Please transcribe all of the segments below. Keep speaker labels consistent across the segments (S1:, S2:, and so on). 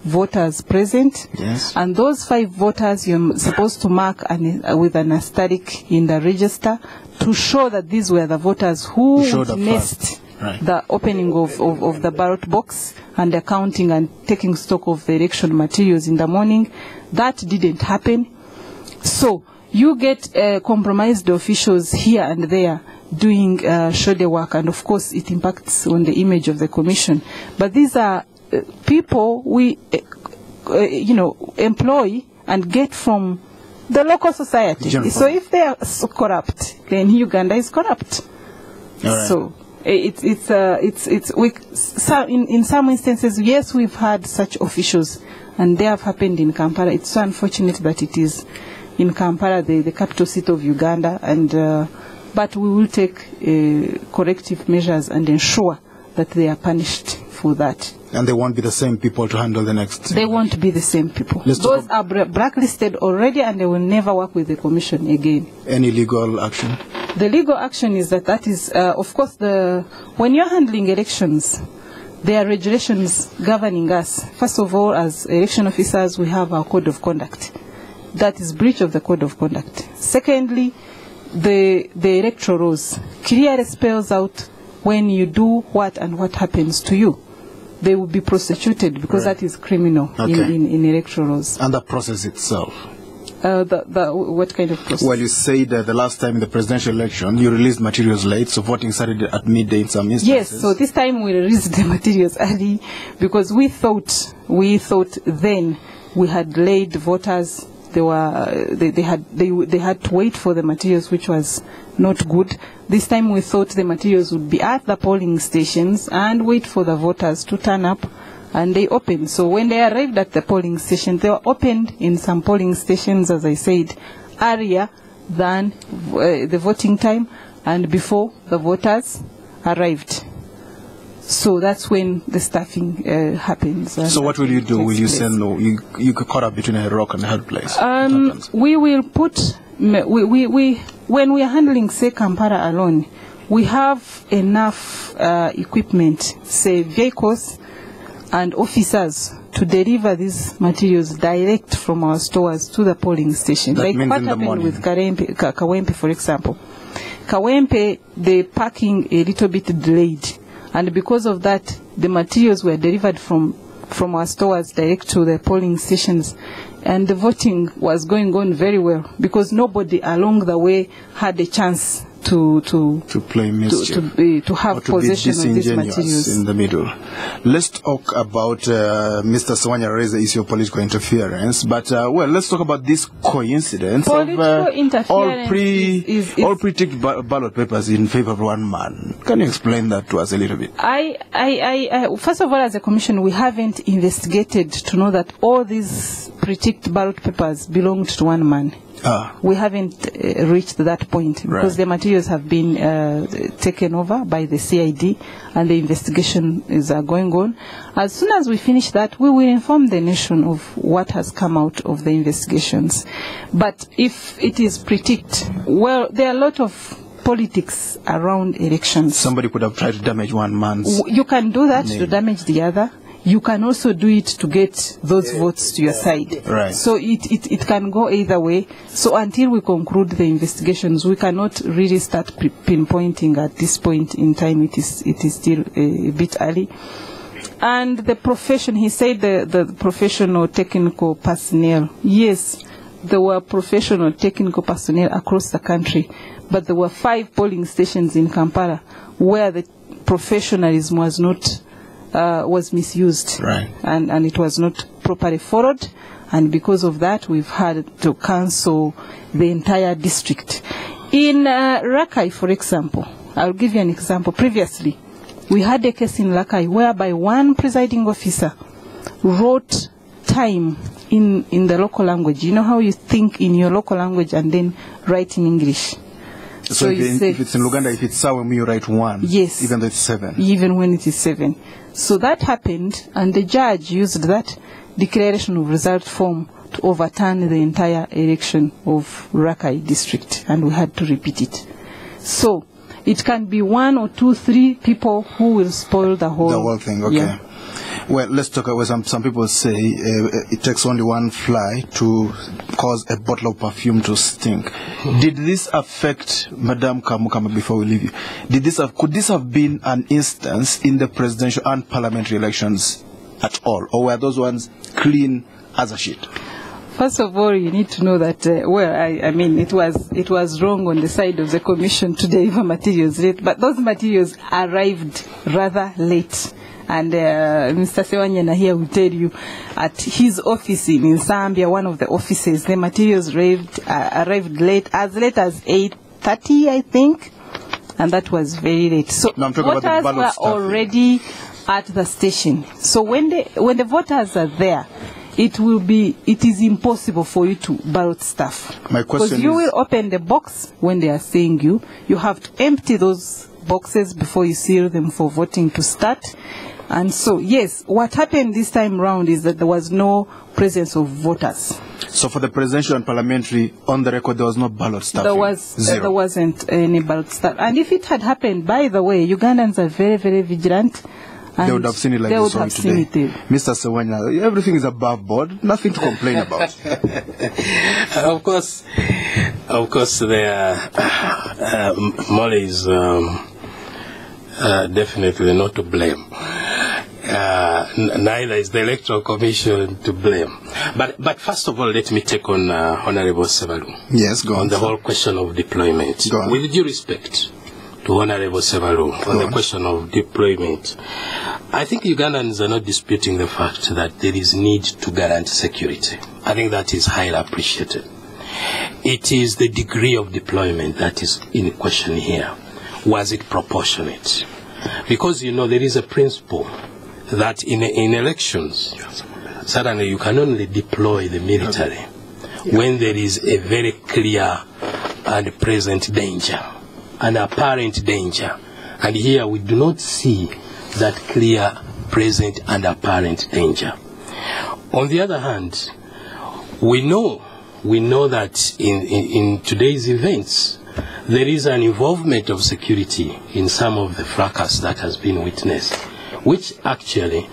S1: voters present.
S2: Yes.
S1: And those 5 voters you're supposed to mark with an asterisk in the register to show that these were the voters who witnessed the opening of the ballot box and the counting and taking stock of the election materials in the morning. That didn't happen. So you get compromised officials here and there doing shoddy work, and of course it impacts on the image of the commission. But these are people we employ and get from the local society. So if they are so corrupt, then Uganda is corrupt.
S2: Right.
S1: So in some instances, yes, we've had such officials, and they have happened in Kampala. It's so unfortunate that it is in Kampala, the capital city of Uganda, and but we will take corrective measures and ensure that they are punished for that.
S2: And they won't be the same people to handle the next.
S1: They won't be the same people. Those are blacklisted already, and they will never work with the commission again. Any
S2: legal action?
S1: The legal action is that is, of course, when you're handling elections, there are regulations governing us. First of all, as election officers, we have our code of conduct. That is breach of the code of conduct. Secondly, the electoral rules clearly spells out when you do what and what happens to you. They will be prosecuted because that is criminal in electoral laws.
S2: And the process itself?
S1: What kind of process?
S2: Well, you said the last time in the presidential election, you released materials late, so voting started at midday in some instances.
S1: Yes, so this time we released the materials early because we thought then we had laid voters. They had to wait for the materials, which was not good. This time we thought the materials would be at the polling stations and wait for the voters to turn up, and they opened. So when they arrived at the polling station, they were opened in some polling stations, as I said, earlier than the voting time and before the voters arrived. So that's when the staffing happens.
S2: So what will you do? Will you send, you could caught up between a rock and a hard place?
S1: We will put, when we are handling, say, Kampala alone, we have enough equipment, say, vehicles and officers to deliver these materials direct from our stores to the polling station.
S2: That
S1: like
S2: means
S1: what
S2: in the
S1: happened
S2: morning.
S1: with Kawempe, for example. Kawempe, the packing a little bit delayed. And because of that, the materials were delivered from our stores direct to the polling stations. And the voting was going on very well because nobody along the way had a chance to
S2: play mischief,
S1: to have possession of these materials
S2: in the middle. Let's talk about Mr. Sewanyana raised the issue of political interference, but let's talk about this coincidence
S1: political
S2: interference all pre-ticked ballot papers in favor of one man. Can you explain that to us a little bit?
S1: First of all, as a commission, we haven't investigated to know that all these pre-ticked ballot papers belonged to one man. We haven't reached that point because the materials have been taken over by the CID and the investigation is going on. As soon as we finish that, we will inform the nation of what has come out of the investigations. But if it is pre-ticked, well, there are a lot of politics around elections.
S2: Somebody could have tried to damage one man's
S1: You can do that to damage the other. You can also do it to get those votes to your side.
S2: Right.
S1: So it can go either way. So until we conclude the investigations, we cannot really start pinpointing at this point in time. It is still a bit early. And the profession, he said the professional technical personnel. Yes, there were professional technical personnel across the country, but there were 5 polling stations in Kampala where the professionalism was not was misused, and it was not properly followed, and because of that we've had to cancel the entire district. In Rakai, for example, I'll give you an example. Previously, we had a case in Rakai whereby one presiding officer wrote time in the local language. You know how you think in your local language and then write in English?
S2: So if it's in Luganda, if it's Sawemu, you write 1.
S1: Yes.
S2: Even though it's 7.
S1: Even when it is 7. So that happened, and the judge used that declaration of result form to overturn the entire election of Rakai district, and we had to repeat it. So it can be 1 or 2, 3 people who will spoil the whole
S2: thing. Okay.
S1: Yeah.
S2: Well, let's talk about some people say it takes only one fly to cause a bottle of perfume to stink. Did this affect Madam Kamukama, before we leave you? Could this have been an instance in the presidential and parliamentary elections at all, or were those ones clean as a sheet?
S1: First of all, you need to know that, I mean, it was wrong on the side of the commission to deliver materials late, but those materials arrived rather late. And Mr. Sewanyana here will tell you, at his office in Zambia, one of the offices, the materials arrived late as 8:30, I think, and that was very late. So
S2: no,
S1: voters were already at the station. So when the voters are there, it is impossible for you to ballot stuff.
S2: My question is,
S1: because you will open the box when they are saying you have to empty those boxes before you seal them for voting to start. And so, yes, what happened this time round is that there was no presence of voters.
S2: So for the presidential and parliamentary, on the record, there was no ballot stuffing?
S1: There wasn't any ballot stuff. And if it had happened, by the way, Ugandans are very, very vigilant.
S2: They would have seen it like
S1: they
S2: they
S1: would
S2: saw
S1: have
S2: it today.
S1: Seen it.
S2: Mr. Sewanyana, everything is above board, nothing to complain about.
S3: Of course, there Molly is definitely not to blame. Neither is the Electoral Commission to blame. But first of all, let me take on Honorable Sevalu.
S2: Yes, go on.
S3: On the whole question of deployment.
S2: Go on.
S3: With due respect to Honorable Sevalu on the question of deployment, I think Ugandans are not disputing the fact that there is need to guarantee security. I think that is highly appreciated. It is the degree of deployment that is in question here. Was it proportionate? Because, you know, there is a principle that in elections, suddenly you can only deploy the military when there is a very clear and present danger, an apparent danger. And here we do not see that clear, present and apparent danger. On the other hand, we know that in today's events, there is an involvement of security in some of the fracas that has been witnessed, which actually,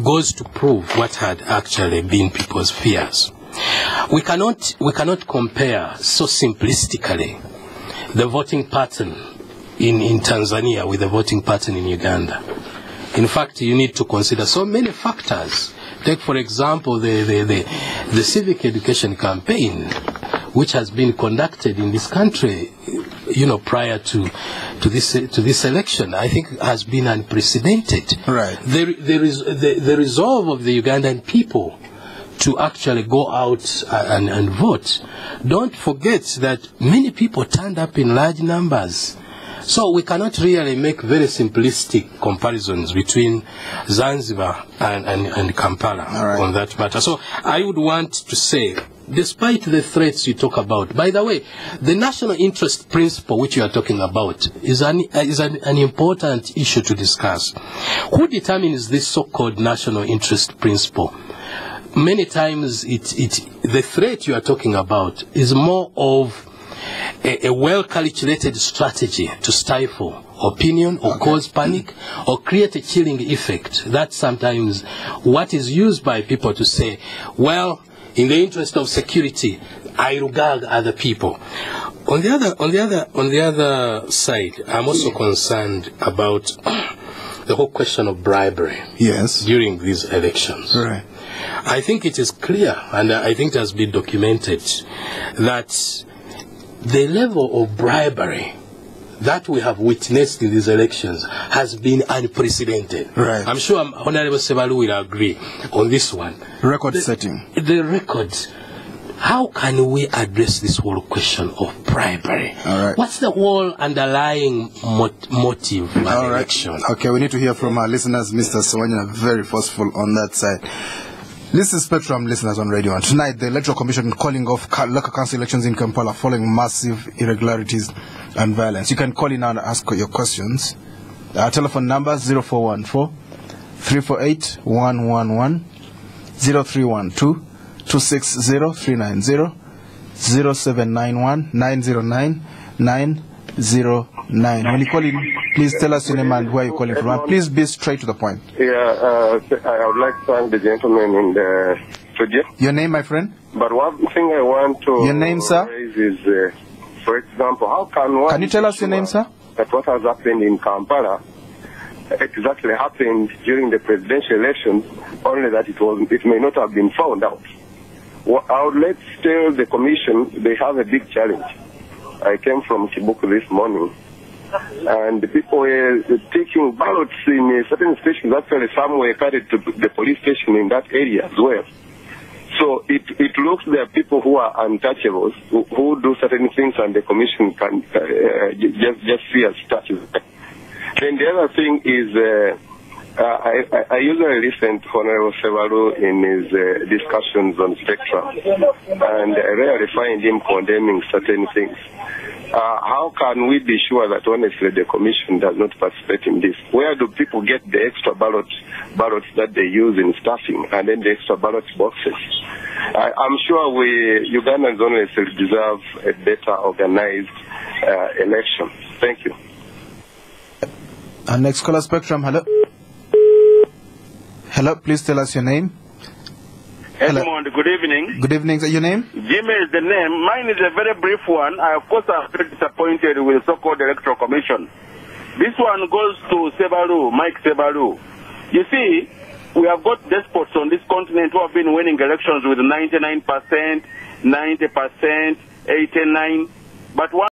S3: goes to prove what had actually been people's fears. We cannot compare so simplistically the voting pattern in Tanzania with the voting pattern in Uganda. In fact, you need to consider so many factors. Take, for example, the civic education campaign, which has been conducted in this country, prior to this election, I think has been unprecedented.
S2: Right.
S3: The resolve of the Ugandan people to actually go out and vote. Don't forget that many people turned up in large numbers. So we cannot really make very simplistic comparisons between Zanzibar and Kampala on that matter. So I would want to say, despite the threats you talk about, by the way, the national interest principle which you are talking about is an important issue to discuss. Who determines this so-called national interest principle? Many times the threat you are talking about is more of a well-calculated strategy to stifle opinion or cause panic or create a chilling effect. That's sometimes what is used by people to say, well, in the interest of security, I regard other people. On the other side, I'm also concerned about the whole question of bribery.
S2: Yes.
S3: During these elections.
S2: Right.
S3: I think it is clear, and I think it has been documented, that the level of bribery that we have witnessed in these elections has been unprecedented.
S2: Right.
S3: I'm sure Honorable Sevalu will agree on this one.
S2: Record setting.
S3: The records. How can we address this whole question of bribery?
S2: All right.
S3: What's the whole underlying motive of an election?
S2: Okay, we need to hear from our listeners. Mr. Sewanyana, very forceful on that side. This is Spectrum listeners on radio. And tonight, the Electoral Commission calling off local council elections in Kampala following massive irregularities and violence. You can call in and ask your questions. Our telephone number 0414-348-111, 0312-260-390, 0791-909-909. When you call in, Please tell us your name and where you're calling from. And please be straight to the point.
S4: Yeah, I would like to thank the gentleman in the studio.
S2: Your name, my friend?
S4: But one thing I want to
S2: Your name, sir?
S4: raise is, for example, how can one...
S2: Can you tell us your name, sir?
S4: That what has happened in Kampala exactly happened during the presidential elections, only that it may not have been found out. Well, I would like to tell the commission they have a big challenge. I came from Kibuku this morning, and the people were taking ballots in certain stations. Actually, some were carried to the police station in that area as well. So it looks there are people who are untouchables, who do certain things, and the commission can just see as touches. Then the other thing is, I usually listen to Honorable Sevalu in his discussions on Spectrum, and I rarely find him condemning certain things. How can we be sure that honestly the commission does not participate in this? Where do people get the extra ballots that they use in staffing, and then the extra ballot boxes? I'm sure Ugandans honestly deserve a better organized election. Thank you.
S2: Our next caller, Spectrum. Hello. Hello, please tell us your name.
S5: Edmond, good evening.
S2: Good evening. Your name?
S5: Jimmy is the name. Mine is a very brief one. Of course, I'm very disappointed with the so-called Electoral Commission. This one goes to Sevalu, Mike Sevalu. You see, we have got despots on this continent who have been winning elections with 99%, 90%, 89%. But one